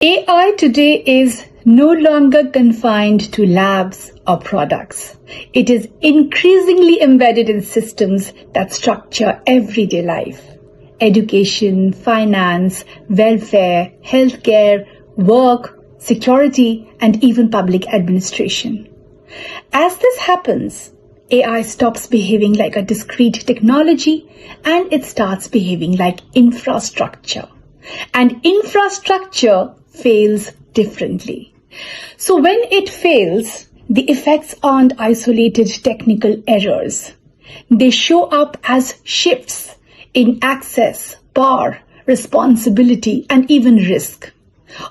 AI today is no longer confined to labs or products. It is increasingly embedded in systems that structure everyday life. Education, finance, welfare, healthcare, work, security, and even public administration. As this happens, AI stops behaving like a discrete technology and it starts behaving like infrastructure. And infrastructure fails differently. So when it fails, the effects aren't isolated technical errors. They show up as shifts in access, power, responsibility, and even risk,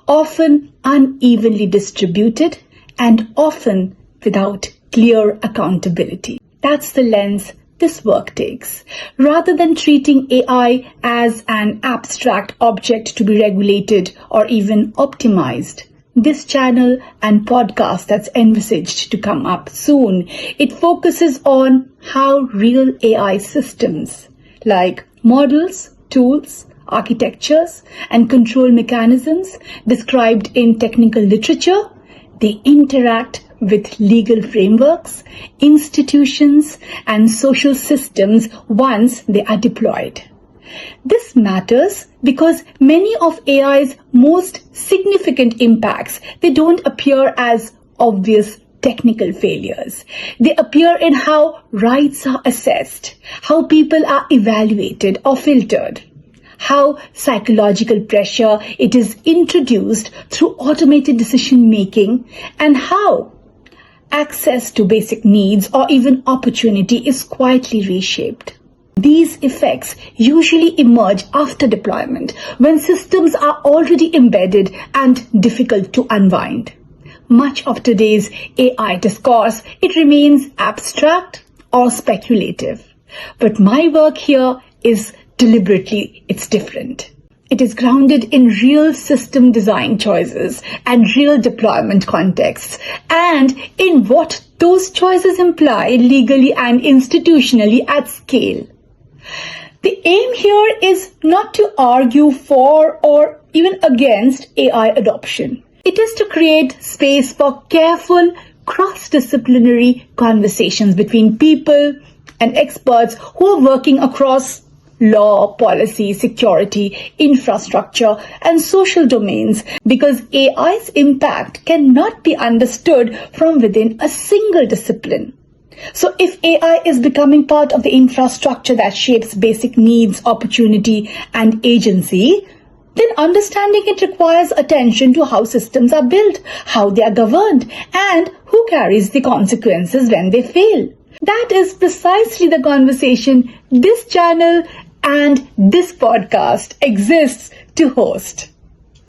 often unevenly distributed and often without clear accountability. That's the lens this work takes. Rather than treating AI as an abstract object to be regulated or even optimized, this channel and podcast that's envisaged to come up soon, it focuses on how real AI systems like models, tools, architectures, and control mechanisms described in technical literature, they interact with legal frameworks, institutions, and social systems once they are deployed. This matters because many of AI's most significant impacts, they don't appear as obvious technical failures. They appear in how rights are assessed, how people are evaluated or filtered, how psychological pressure it is introduced through automated decision making, and how access to basic needs or even opportunity is quietly reshaped. These effects usually emerge after deployment, when systems are already embedded and difficult to unwind. Much of today's AI discourse, it remains abstract or speculative. But my work here is deliberately, it's different. It is grounded in real system design choices and real deployment contexts, and in what those choices imply legally and institutionally at scale. The aim here is not to argue for or even against AI adoption. It is to create space for careful, cross-disciplinary conversations between people and experts who are working across law, policy, security, infrastructure, and social domains, because AI's impact cannot be understood from within a single discipline. So if AI is becoming part of the infrastructure that shapes basic needs, opportunity, and agency, then understanding it requires attention to how systems are built, how they are governed, and who carries the consequences when they fail. That is precisely the conversation this channel and this podcast exists to host.